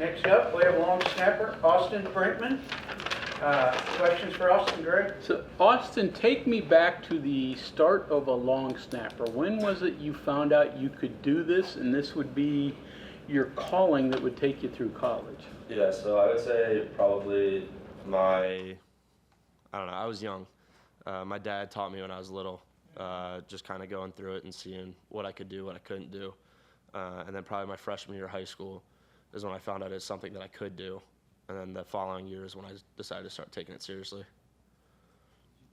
Next up, we have long snapper Austin Brinkman. Questions for Austin, Greg? So, Austin, take me back to the start of a long snapper. When was it you found out you could do this and this would be your calling that would take you through college? Yeah, so I would say probably I was young. My dad taught me when I was little, just kind of going through it and seeing what I could do, what I couldn't do. And then probably my freshman year of high school is when I found out it's something that I could do. And then the following year is when I decided to start taking it seriously.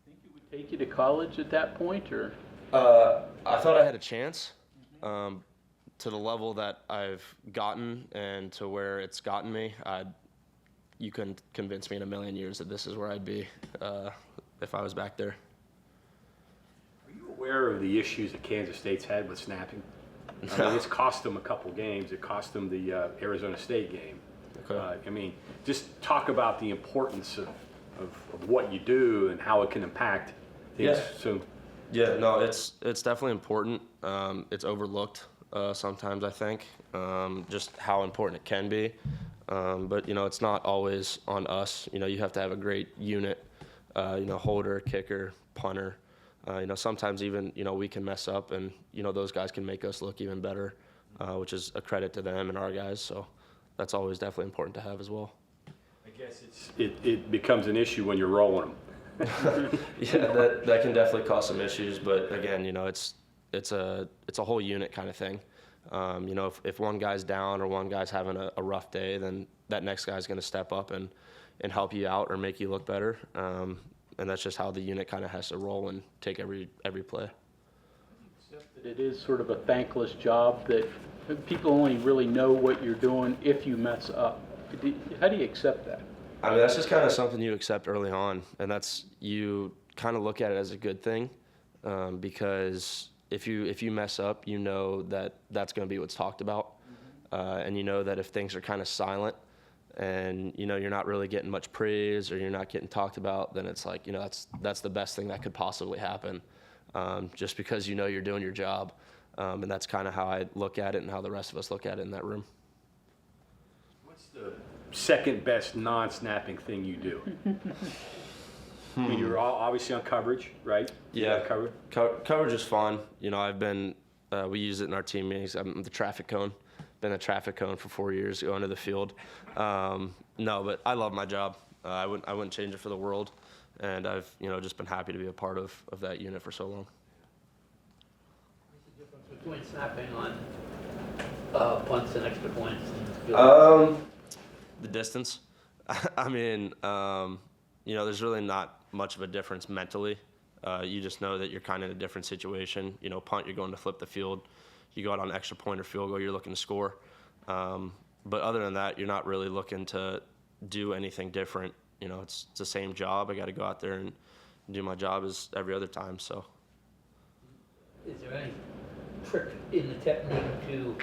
Did you think it would take you to college at that point, or? I thought I had a chance. To the level that I've gotten and to where it's gotten me, you couldn't convince me in a million years that this is where I'd be if I was back there. Are you aware of the issues that Kansas State's had with snapping? I mean, it's cost them a couple games. It cost them the Arizona State game. Okay. I mean, just talk about the importance of what you do and how it can impact things. Yeah. So, yeah, no, it's definitely important. It's overlooked sometimes, I think, just how important it can be. But, you know, it's not always on us. You know, you have to have a great unit, you know, holder, kicker, punter. You know, sometimes even, you know, we can mess up and, you know, those guys can make us look even better, which is a credit to them and our guys. So that's always definitely important to have as well. I guess it becomes an issue when you're rolling them. Yeah, that can definitely cause some issues. But again, you know, it's a whole unit kind of thing. You know, if one guy's down or one guy's having a rough day, then that next guy's going to step up and help you out or make you look better. And that's just how the unit kind of has to roll and take every play. Except that it is sort of a thankless job that people only really know what you're doing if you mess up. How do you accept that? I mean, that's just kind of something you accept early on, and you kind of look at it as a good thing, because if you mess up, you know that's going to be what's talked about, and you know that if things are kind of silent, and you know you're not really getting much praise or you're not getting talked about, then it's like, you know, that's the best thing that could possibly happen, just because you know you're doing your job, and that's kind of how I look at it and how the rest of us look at it in that room. What's the second best non-snapping thing you do? I mean, you're all obviously on coverage, right? Yeah, coverage is fun. You know, we use it in our team meetings. I'm the traffic cone. Been a traffic cone for 4 years going to the field. No, but I love my job. I wouldn't change it for the world, and I've, you know, just been happy to be a part of that unit for so long. What's the difference between snapping on punts and extra points in the field? The distance. I mean, you know, there's really not much of a difference mentally. You just know that you're kind of in a different situation. You know, punt, you're going to flip the field. You go out on extra point or field goal, you're looking to score. But other than that, you're not really looking to do anything different. You know, it's the same job. I got to go out there and do my job as every other time. So, Is there any trick in the technique to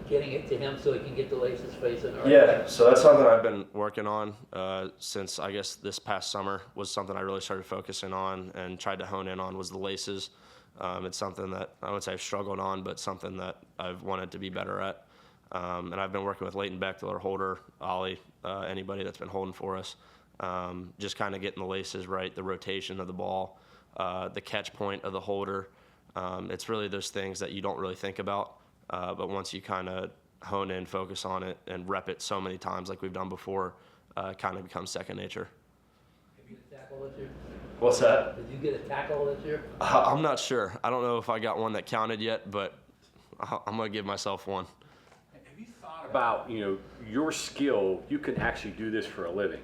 getting it to him so he can get the laces facing? yeah, so that's something I've been working on since, I guess, this past summer was something I really started focusing on and tried to hone in on was the laces. It's something that I wouldn't say I've struggled on, but something that I've wanted to be better at. And I've been working with Leighton Bechtel, our holder, Ollie, anybody that's been holding for us, just kind of getting the laces right, the rotation of the ball, the catch point of the holder. It's really those things that you don't really think about, but once you kind of hone in, focus on it, and rep it so many times like we've done before, it kind of becomes second nature. Have you get a tackle this year? What's that? Did you get a tackle this year? I'm not sure. I don't know if I got one that counted yet, but I'm going to give myself one. Have you thought about, you know, your skill, you can actually do this for a living.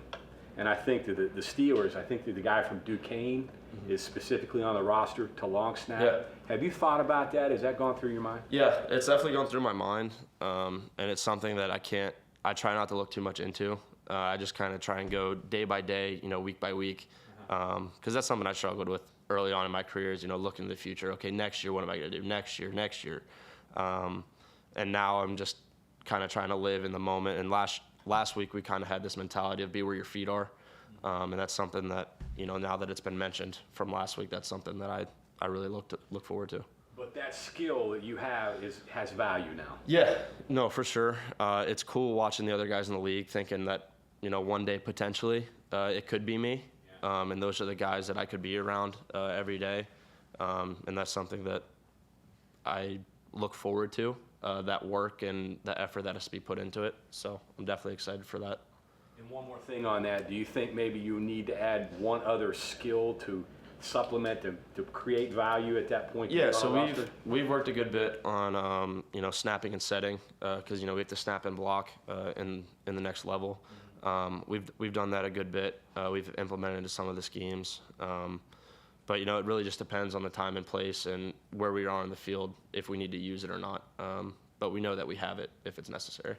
And I think that the Steelers, I think that the guy from Duquesne is specifically on the roster to long snap. Yeah. Have you thought about that? Has that gone through your mind? Yeah, it's definitely gone through my mind, and it's something that I try not to look too much into. I just kind of try and go day by day, you know, week by week, because that's something I struggled with early on in my career is, you know, looking to the future. Okay, next year, what am I going to do? Next year. And now I'm just kind of trying to live in the moment. And last week we kind of had this mentality of be where your feet are, and that's something that, you know, now that it's been mentioned from last week, that's something that I really look forward to. But that skill that you have has value now. Yeah, no, for sure. It's cool watching the other guys in the league thinking that, one day potentially it could be me. And those are the guys that I could be around every day. And that's something that I look forward to, that work and the effort that has to be put into it. So I'm definitely excited for that. And one more thing on that, do you think maybe you need to add one other skill to supplement to create value at that point? Yeah, so we've worked a good bit on snapping and setting because we have to snap and block in the next level. We've done that a good bit. We've implemented into some of the schemes, but it really just depends on the time and place and where we are on the field if we need to use it or not. But we know that we have it if it's necessary.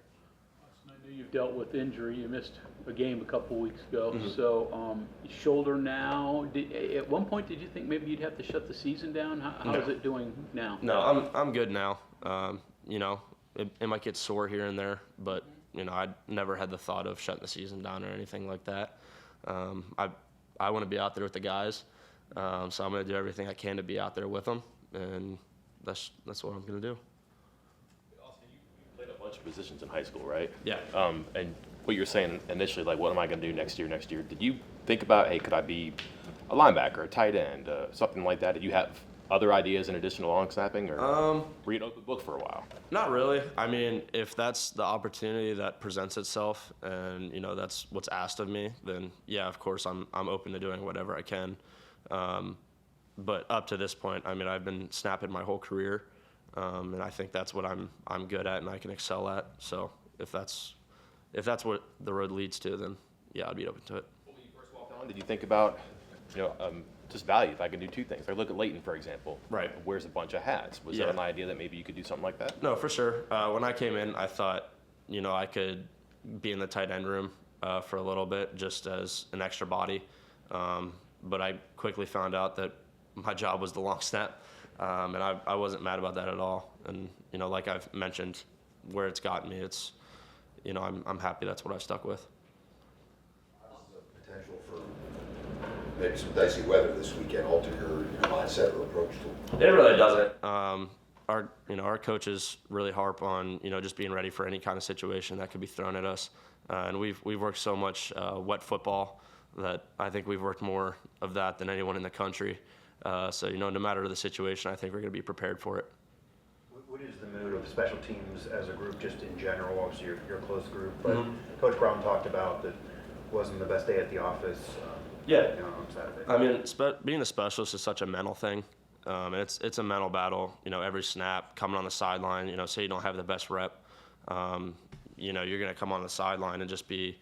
I know you've dealt with injury. You missed a game a couple weeks ago. So shoulder now. At one point, did you think maybe you'd have to shut the season down? How is it doing now? No, I'm good now. It might get sore here and there, but I never had the thought of shutting the season down or anything like that. I want to be out there with the guys, so I'm going to do everything I can to be out there with them, and that's what I'm going to do. Austin, you played a bunch of positions in high school, right? Yeah. And what you were saying initially, like, what am I going to do next year? Did you think about, hey, could I be a linebacker, a tight end, something like that? Did you have other ideas in addition to long snapping, or were you an open book for a while? Not really. I mean, if that's the opportunity that presents itself, and that's what's asked of me, then yeah, of course I'm open to doing whatever I can. But up to this point, I mean, I've been snapping my whole career, and I think that's what I'm good at and I can excel at. So if that's what the road leads to, then yeah, I'd be open to it. When you first walked on, did you think about, just value? If I can do two things, like look at Leighton, for example. Right. Wears a bunch of hats. Was there an idea that maybe you could do something like that? No, for sure. When I came in, I thought, I could be in the tight end room for a little bit just as an extra body. But I quickly found out that my job was the long snap, and I wasn't mad about that at all. And, like I've mentioned, where it's gotten me, it's, I'm happy that's what I've stuck with. Potential for maybe some dicey weather this weekend alter your mindset or approach to it? It really doesn't. Our coaches really harp on just being ready for any kind of situation that could be thrown at us, and we've worked so much wet football that I think we've worked more of that than anyone in the country. So no matter the situation, I think we're going to be prepared for it. What is the mood of special teams as a group, just in general? Obviously, you're a close group, but Coach Brown talked about that wasn't the best day at the office. Yeah. On Saturday. I mean, being a specialist is such a mental thing. And it's a mental battle, every snap, coming on the sideline, say you don't have the best rep, you're going to come on the sideline and just be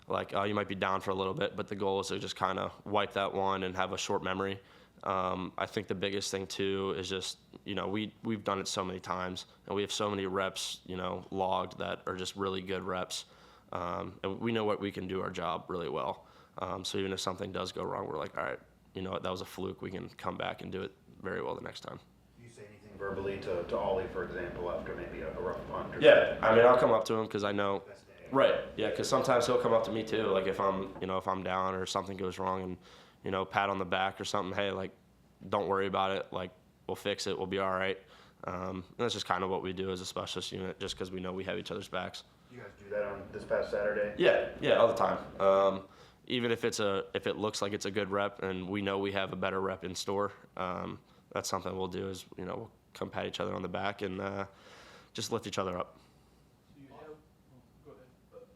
like, oh, you might be down for a little bit, but the goal is to just kind of wipe that one and have a short memory. I think the biggest thing, too, is just, we've done it so many times, and we have so many reps, logged that are just really good reps. And we know what we can do our job really well. So even if something does go wrong, we're like, all right, that was a fluke. We can come back and do it very well the next time. Do you say anything verbally to Ollie, for example, after maybe a rough punt? Yeah, I mean, I'll come up to him because I know. Right. Yeah, because sometimes he'll come up to me too. Like if I'm down or something goes wrong, and pat on the back or something. Hey, like, don't worry about it. Like, we'll fix it. We'll be all right. And that's just kind of what we do as a specialist unit, just because we know we have each other's backs. You guys do that on this past Saturday? Yeah, all the time. Even if it looks like it's a good rep and we know we have a better rep in store, that's something we'll do is, we'll come pat each other on the back and just lift each other up.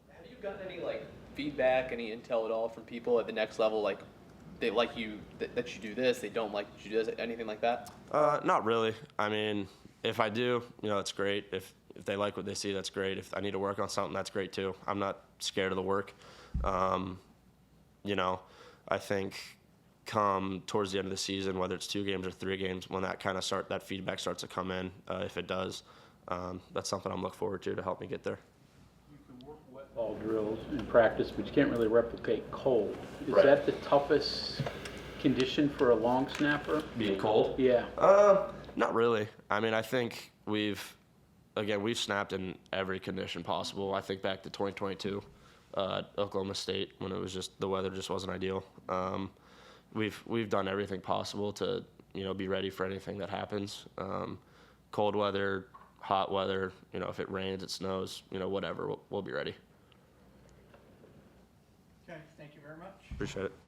Have you gotten any feedback, any intel at all from people at the next level? Like they like you that you do this, they don't like that you do this, anything like that? Not really. I mean, if I do, it's great. If they like what they see, that's great. If I need to work on something, that's great too. I'm not scared of the work. I think come towards the end of the season, whether it's 2 games or 3 games, when that that feedback starts to come in, if it does, that's something I'm looking forward to help me get there. You can work wet ball drills in practice, but you can't really replicate cold. Is Right. that the toughest condition for a long snapper? Being cold? Yeah. Not really. I mean, I think we've snapped in every condition possible. I think back to 2022 at Oklahoma State when it was just the weather just wasn't ideal. We've done everything possible to be ready for anything that happens. Cold weather, hot weather, if it rains, it snows, whatever, we'll be ready. Okay, thank you very much. Appreciate it.